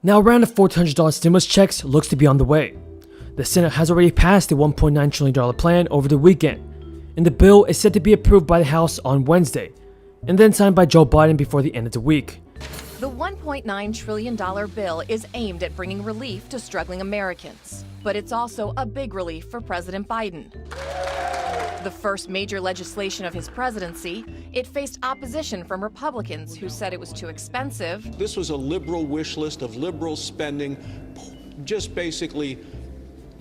Now, a round of $1,400 stimulus checks looks to be on the way. The Senate has already passed the $1.9 trillion plan over the weekend, and the bill is set to be approved by the House on Wednesday, and then signed by Joe Biden before the end of the week. The $1.9 trillion bill is aimed at bringing relief to struggling Americans, but it's also a big relief for President Biden. The first major legislation of his presidency, it faced opposition from Republicans who said it was too expensive. This was a liberal wish list of liberal spending, just basically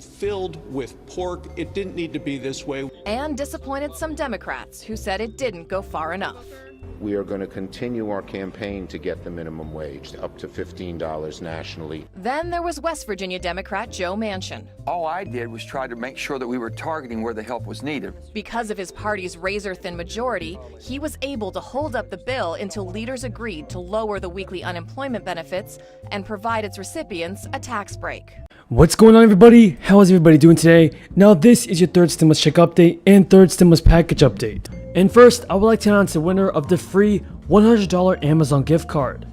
filled with pork. It didn't need to be this way. And disappointed some Democrats who said it didn't go far enough. We are going to continue our campaign to get the minimum wage up to $15 nationally. Then there was West Virginia Democrat Joe Manchin. All I did was try to make sure that we were targeting where the help was needed. Because of his party's razor-thin majority, he was able to hold up the bill until leaders agreed to lower the weekly unemployment benefits and provide its recipients a tax break. What's going on, everybody? How is everybody doing today? Now, this is your third stimulus check update and third stimulus package update. And first, I would like to announce the winner of the free $100 Amazon gift card.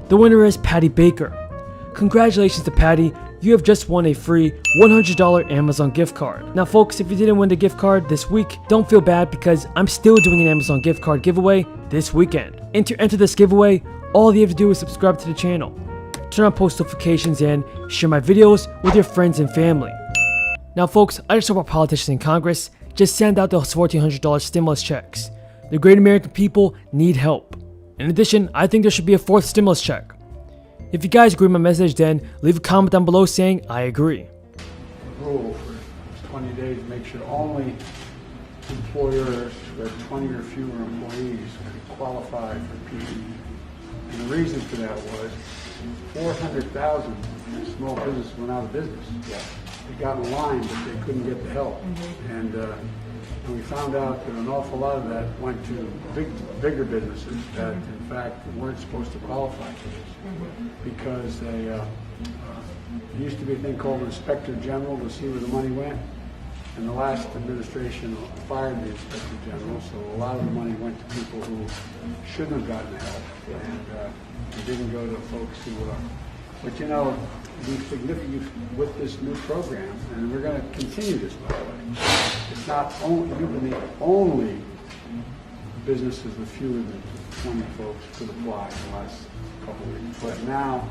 The winner is Patty Baker. Congratulations to Patty, you have just won a free $100 Amazon gift card. Now folks, if you didn't win the gift card this week, don't feel bad because I'm still doing an Amazon gift card giveaway this weekend. And to enter this giveaway, all you have to do is subscribe to the channel, turn on post notifications, and share my videos with your friends and family. Now folks, I just hope our politicians in Congress just send out those $1,400 stimulus checks. The great American people need help. In addition, I think there should be a fourth stimulus check. If you guys agree with my message, then leave a comment down below saying I agree. Rule for 20 days to make sure only employers with 20 or fewer employees could qualify for PPP. And the reason for that was 400,000 small businesses went out of business. They got in line, but they couldn't get the help. And we found out that an awful lot of that went to bigger businesses that, in fact, weren't supposed to qualify for this because they there used to be a thing called Inspector General to see where the money went. And the last administration fired the Inspector General, so a lot of the money went to people who shouldn't have gotten the help, and it didn't go to folks who but you know, the significant with this new program, and we're going to continue this, by the way. It's not only, you've been the only businesses with fewer than 20 folks could apply in the last couple of weeks, but now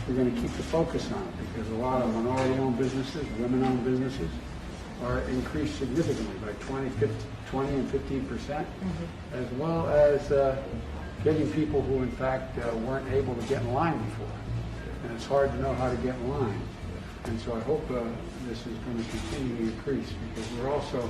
we're going to keep the focus on it because a lot of minority-owned businesses, women-owned businesses, are increased significantly by 20 and 15%, as well as getting people who, in fact, weren't able to get in line before. And it's hard to know how to get in line. And so I hope this is going to continue to increase because we're also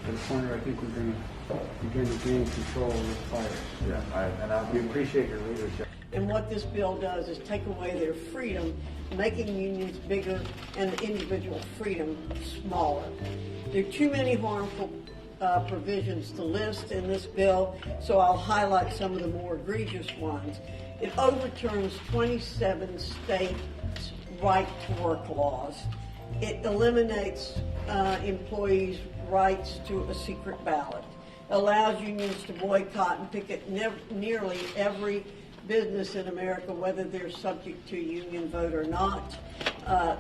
at a point where I think we're going to begin to gain control of the fires. We appreciate your leadership. And what this bill does is take away their freedom, making unions bigger and the individual freedom smaller. There are too many harmful provisions to list in this bill, so I'll highlight some of the more egregious ones. It overturns 27 states' right-to-work laws. It eliminates employees' rights to a secret ballot. Allows unions to boycott and picket nearly every business in America, whether they're subject to a union vote or not.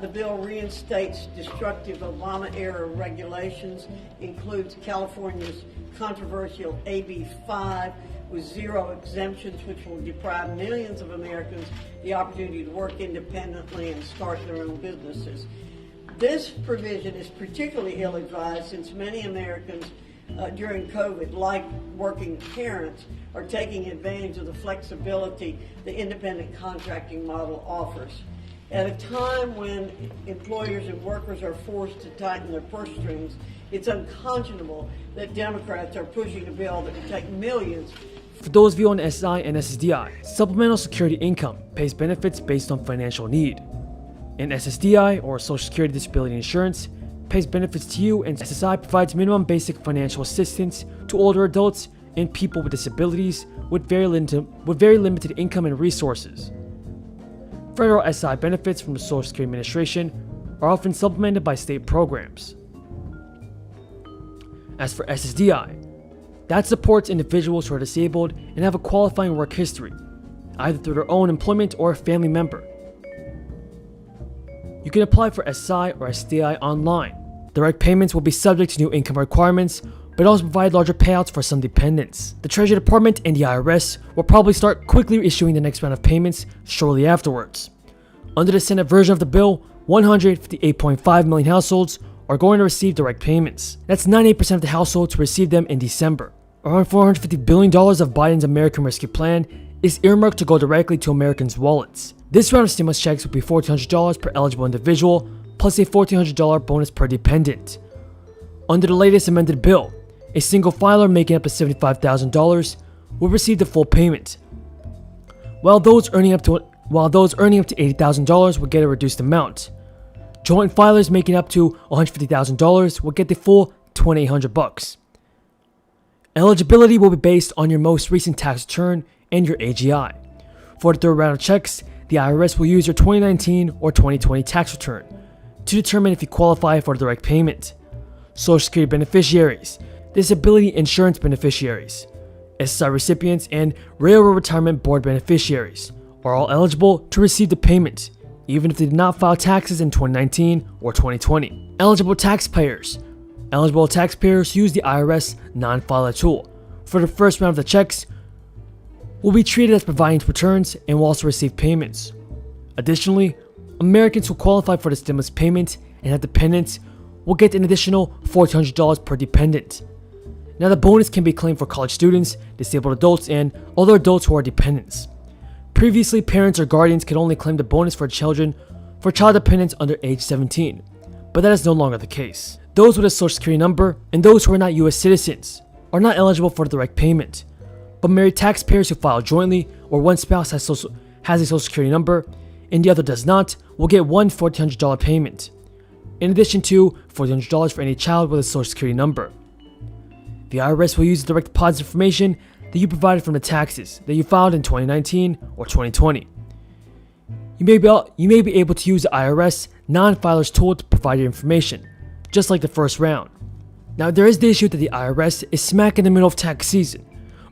The bill reinstates destructive Obama-era regulations, includes California's controversial AB 5 with zero exemptions, which will deprive millions of Americans the opportunity to work independently and start their own businesses. This provision is particularly ill-advised since many Americans during COVID, like working parents, are taking advantage of the flexibility the independent contracting model offers. At a time when employers and workers are forced to tighten their purse strings, it's unconscionable that Democrats are pushing a bill that would take millions. For those of you on SSI and SSDI, Supplemental Security Income pays benefits based on financial need. And SSDI, or Social Security Disability Insurance, pays benefits to you, and SSI provides minimum basic financial assistance to older adults and people with disabilities with very limited income and resources. Federal SSI benefits from the Social Security Administration are often supplemented by state programs. As for SSDI, that supports individuals who are disabled and have a qualifying work history, either through their own employment or a family member. You can apply for SI or SDI online. Direct payments will be subject to new income requirements, but also provide larger payouts for some dependents. The Treasury Department and the IRS will probably start quickly issuing the next round of payments shortly afterwards. Under the Senate version of the bill, 158.5 million households are going to receive direct payments. That's 98% of the households who received them in December. Around $450 billion of Biden's American Rescue Plan is earmarked to go directly to Americans' wallets. This round of stimulus checks will be $1,400 per eligible individual, plus a $1,400 bonus per dependent. Under the latest amended bill, a single filer making up to $75,000 will receive the full payment, while those earning up to $80,000 will get a reduced amount. Joint filers making up to $150,000 will get the full $2,800. Eligibility will be based on your most recent tax return and your AGI. For the third round of checks, the IRS will use your 2019 or 2020 tax return to determine if you qualify for direct payment. Social Security beneficiaries, disability insurance beneficiaries, SSI recipients, and Railroad Retirement Board beneficiaries are all eligible to receive the payment, even if they did not file taxes in 2019 or 2020. Eligible taxpayers use the IRS non-filer tool. For the first round of the checks, will be treated as providing returns and will also receive payments. Additionally, Americans who qualify for the stimulus payment and have dependents will get an additional $1,400 per dependent. Now, the bonus can be claimed for college students, disabled adults, and other adults who are dependents. Previously, parents or guardians could only claim the bonus for child dependents under age 17, but that is no longer the case. Those with a Social Security number and those who are not U.S. citizens are not eligible for direct payment, but married taxpayers who file jointly or one spouse has a Social Security number and the other does not will get one $1,400 payment, in addition to $1,400 for any child with a Social Security number. The IRS will use the direct deposit information that you provided from the taxes that you filed in 2019 or 2020. You may be able to use the IRS non-filer's tool to provide your information, just like the first round. Now, there is the issue that the IRS is smack in the middle of tax season,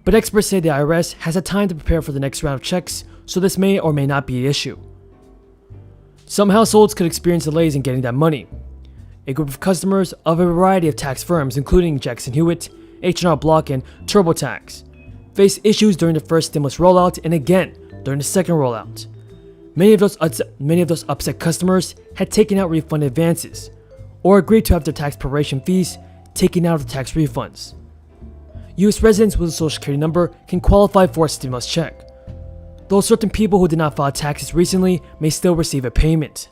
but experts say the IRS has had time to prepare for the next round of checks, so this may or may not be an issue. Some households could experience delays in getting that money. A group of customers of a variety of tax firms, including Jackson Hewitt, H&R Block, and TurboTax, faced issues during the first stimulus rollout and again during the second rollout. Many of those upset customers had taken out refund advances or agreed to have their tax preparation fees taken out of the tax refunds. U.S. residents with a Social Security number can qualify for a stimulus check, though certain people who did not file taxes recently may still receive a payment.